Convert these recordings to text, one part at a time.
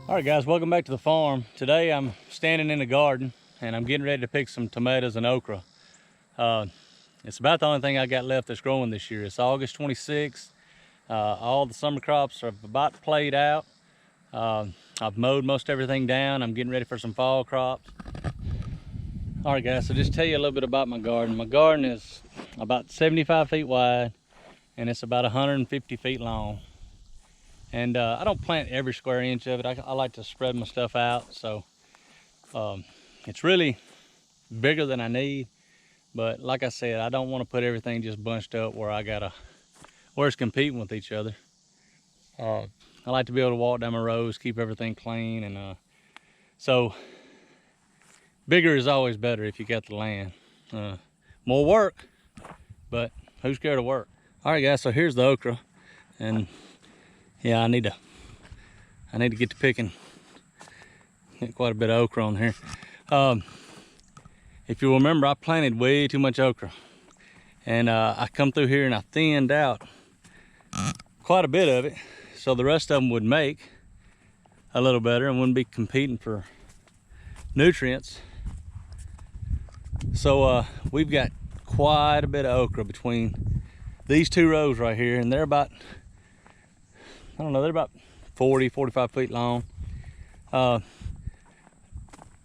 All right, guys, welcome back to the farm. Today I'm standing in the garden and I'm getting ready to pick some tomatoes and okra. It's about the only thing I got left that's growing this year. It's August 26th. All the summer crops are about played out. I've mowed most everything down. I'm getting ready for some fall crops. All right, guys, so just tell you a little bit about my garden. My garden is about 75 feet wide and it's about 150 feet long. And I don't plant every square inch of it. I like to spread my stuff out. So it's really bigger than I need. But like I said, I don't want to put everything just bunched up where it's competing with each other. I like to be able to walk down my rows, keep everything clean. And so bigger is always better if you got the land. More work, but who's scared of work? All right, guys, so here's the okra. And yeah, I need to get to picking. Get quite a bit of okra on here. If you remember, I planted way too much okra, and I come through here and I thinned out quite a bit of it, so the rest of them would make a little better and wouldn't be competing for nutrients. So we've got quite a bit of okra between these two rows right here, and they're about, I don't know, they're about 45 feet long.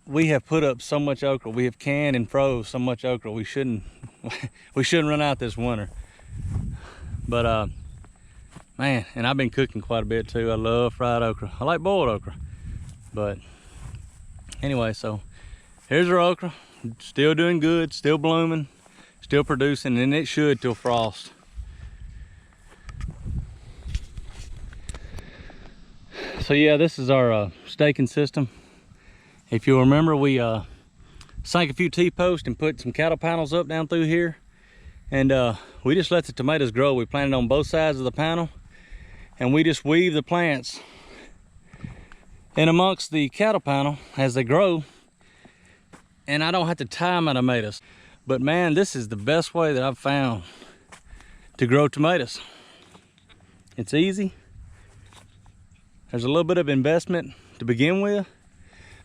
We have put up so much okra. We have canned and froze so much okra. We shouldn't run out this winter. But man, and I've been cooking quite a bit too. I love fried okra. I like boiled okra. But anyway, so here's our okra. Still doing good, still blooming, still producing, and it should till frost. So yeah, this is our staking system. If you'll remember, we sank a few T-posts and put some cattle panels up down through here. And we just let the tomatoes grow. We planted on both sides of the panel. And we just weave the plants in amongst the cattle panel as they grow. And I don't have to tie my tomatoes. But man, this is the best way that I've found to grow tomatoes. It's easy. There's a little bit of investment to begin with,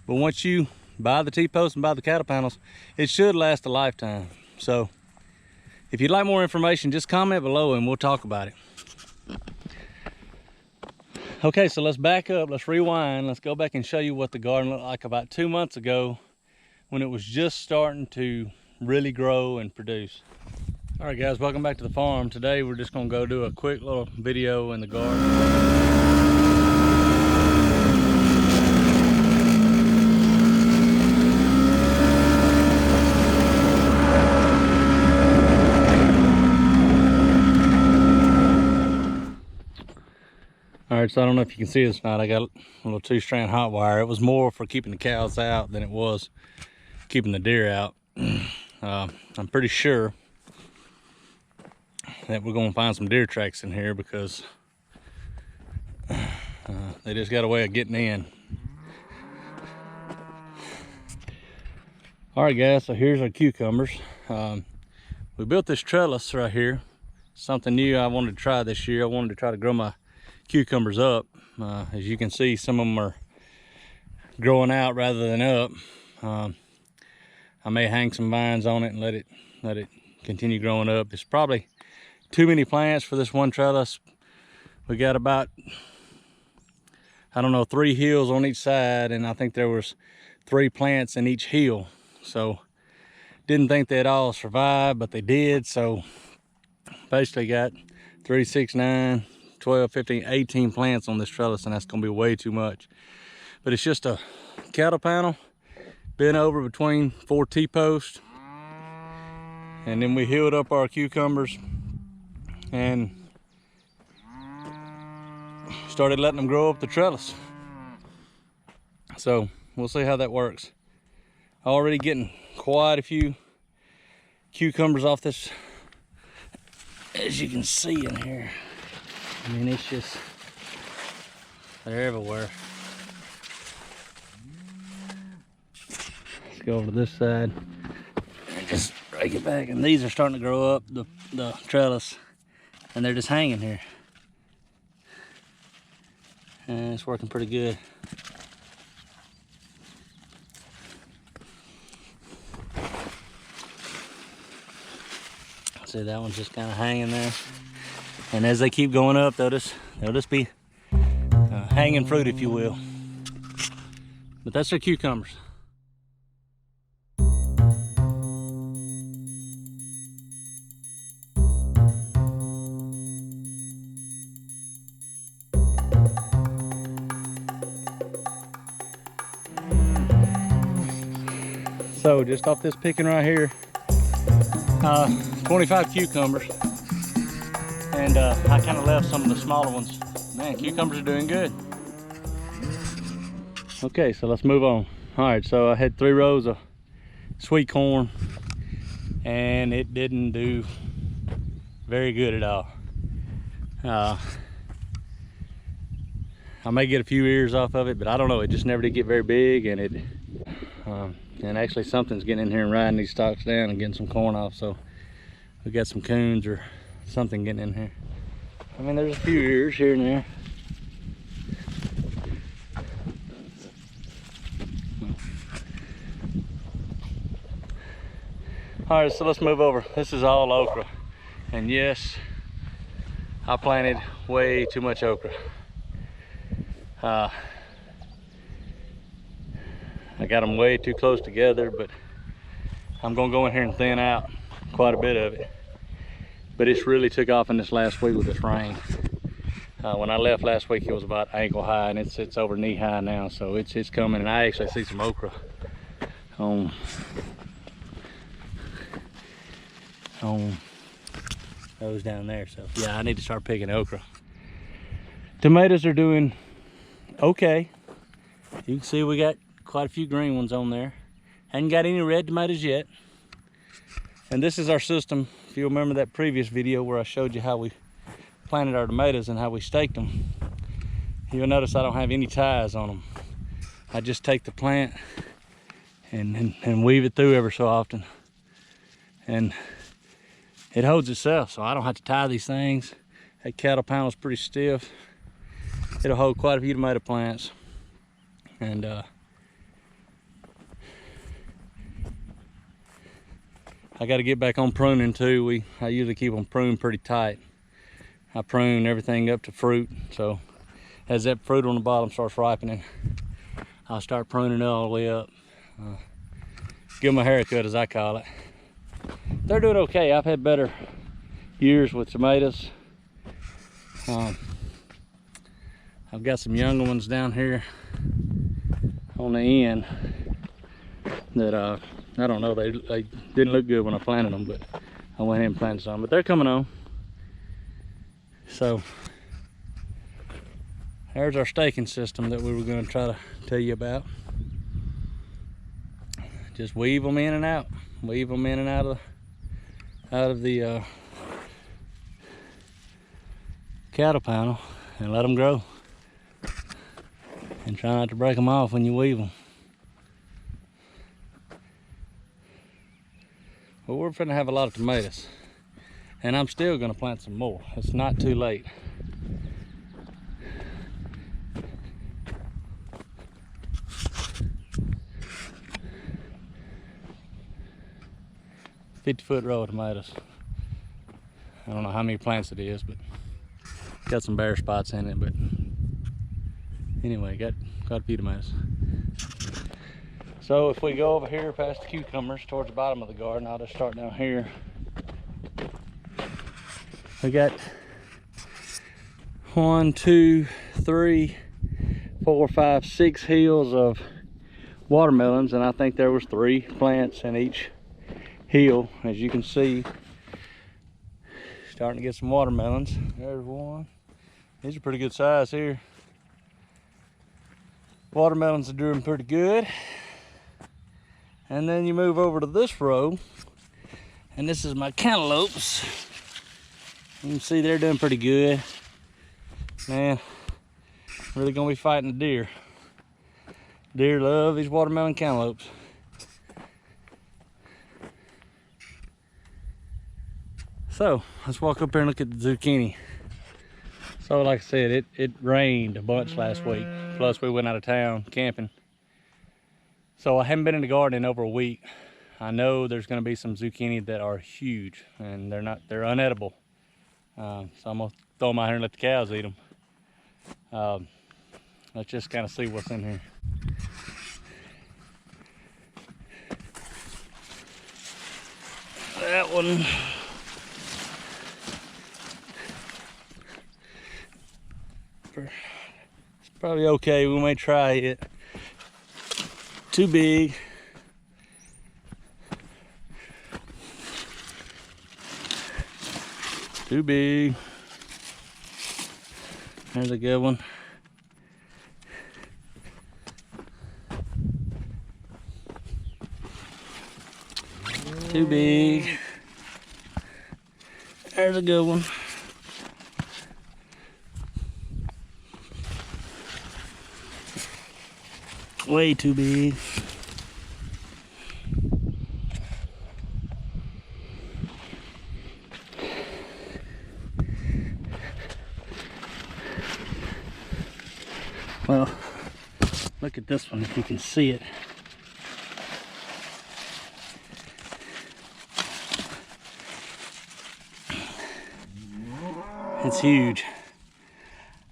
but once you buy the T-posts and buy the cattle panels, it should last a lifetime. So if you'd like more information, just comment below and we'll talk about it. Okay, so let's back up, let's rewind, let's go back and show you what the garden looked like about 2 months ago when it was just starting to really grow and produce. All right, guys, welcome back to the farm. Today we're just gonna go do a quick little video in the garden. All right, so I don't know if you can see this tonight. I got a little 2-strand hot wire. It was more for keeping the cows out than it was keeping the deer out. I'm pretty sure that we're gonna find some deer tracks in here because they just got a way of getting in. All right, guys, so here's our cucumbers. We built this trellis right here. Something new I wanted to try this year. I wanted to try to grow my cucumbers up. As you can see, some of them are growing out rather than up. I may hang some vines on it and let it continue growing up. It's probably too many plants for this one trellis. We got about, I don't know, 3 hills on each side, and I think there was 3 plants in each hill. So didn't think they'd all survive, but they did. So basically got 3, 6, 9, 12, 15, 18 plants on this trellis, and that's gonna be way too much. But it's just a cattle panel bent over between 4 T-posts, and then we healed up our cucumbers and started letting them grow up the trellis. So we'll see how that works. Already getting quite a few cucumbers off this, as you can see in here. I mean, it's just, they're everywhere. Let's go over to this side and just break it back. And these are starting to grow up the trellis, and they're just hanging here. And it's working pretty good. See, that one's just kind of hanging there. And as they keep going up, they'll just be hanging fruit, if you will. But that's their cucumbers. So just off this picking right here, 25 cucumbers. And I kind of left some of the smaller ones. Man, cucumbers are doing good. Okay, so let's move on. All right, so I had 3 rows of sweet corn, and it didn't do very good at all. I may get a few ears off of it, but I don't know. It just never did get very big, and and actually something's getting in here and riding these stalks down and getting some corn off. So we got some coons or something getting in here. I mean, there's a few ears here and there. All right, so let's move over. This is all okra. And yes, I planted way too much okra. I got them way too close together, but I'm gonna go in here and thin out quite a bit of it. But it's really took off in this last week with this rain. When I left last week, it was about ankle high, and it's over knee high now, so it's coming. And I actually see some okra on those down there. So yeah, I need to start picking okra. Tomatoes are doing okay. You can see we got quite a few green ones on there. Hadn't got any red tomatoes yet. And this is our system. If you remember that previous video where I showed you how we planted our tomatoes and how we staked them, you'll notice I don't have any ties on them. I just take the plant and weave it through ever so often. And it holds itself, so I don't have to tie these things. That cattle panel's pretty stiff. It'll hold quite a few tomato plants. And I got to get back on pruning too. I usually keep them pruned pretty tight. I prune everything up to fruit, so as that fruit on the bottom starts ripening, I'll start pruning it all the way up. Give them a haircut, as I call it. They're doing okay. I've had better years with tomatoes. I've got some younger ones down here on the end that I don't know, they didn't look good when I planted them, but I went ahead and planted some, but they're coming on. So there's our staking system that we were going to try to tell you about. Just weave them in and out, weave them in and out of the cattle panel and let them grow. And try not to break them off when you weave them. Well, we're finna have a lot of tomatoes, and I'm still gonna plant some more. It's not too late. "50-foot row of tomatoes." I don't know how many plants it is, but got some bare spots in it. But anyway, got a few tomatoes. So if we go over here past the cucumbers towards the bottom of the garden, I'll just start down here. We got 1, 2, 3, 4, 5, 6 hills of watermelons, and I think there was 3 plants in each hill. As you can see, starting to get some watermelons. There's one. These are pretty good size here. Watermelons are doing pretty good. And then you move over to this row, and this is my cantaloupes. You can see they're doing pretty good. Man, really gonna be fighting the deer. Deer love these watermelon cantaloupes. So let's walk up here and look at the zucchini. So like I said, it rained a bunch last week. Plus we went out of town camping. So I haven't been in the garden in over a week. I know there's going to be some zucchini that are huge, and they're unedible. So I'm going to throw them out here and let the cows eat them. Let's just kind of see what's in here. That one. It's probably okay. We may try it. Too big. Too big. There's a good one. Too big. There's a good one. Way too big. Well, look at this one if you can see it. It's huge.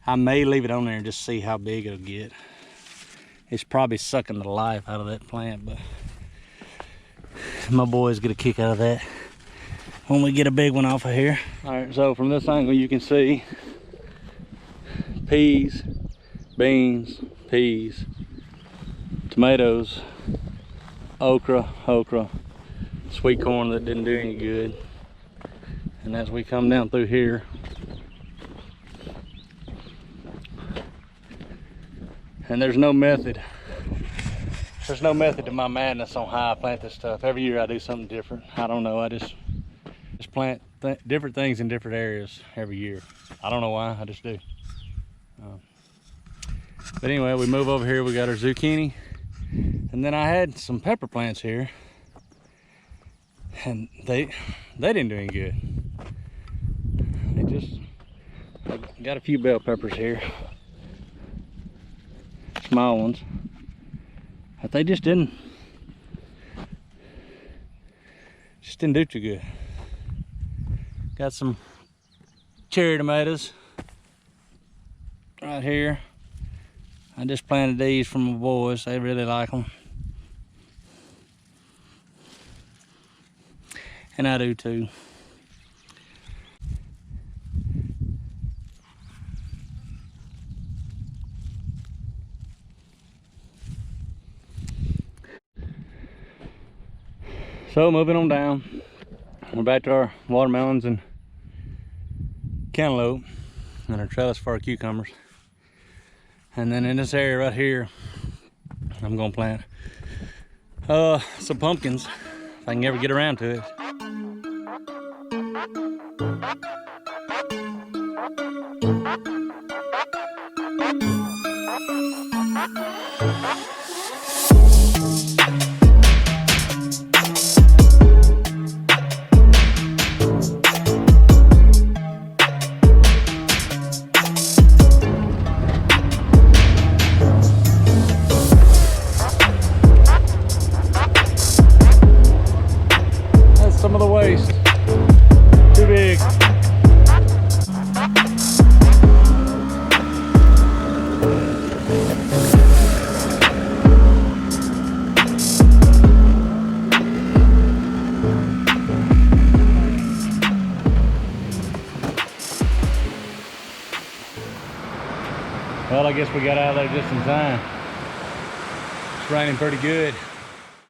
I may leave it on there and just see how big it'll get. It's probably sucking the life out of that plant, but my boys get a kick out of that when we get a big one off of here. All right, so from this angle you can see peas, beans, peas, tomatoes, okra, sweet corn that didn't do any good. And as we come down through here, and there's no method to my madness on how I plant this stuff. Every year I do something different. I don't know, I just plant different things in different areas every year. I don't know why, I just do. But anyway, we move over here, we got our zucchini. And then I had some pepper plants here, and they didn't do any good. I got a few bell peppers here, small ones, but they just didn't do too good. Got some cherry tomatoes right here. I just planted these for my boys, they really like them. And I do too. So moving on down, we're back to our watermelons and cantaloupe and our trellis for our cucumbers. And then in this area right here, I'm gonna plant some pumpkins if I can ever get around to it. Some of the waste. Too big. Well, I guess we got out of there just in time. It's raining pretty good.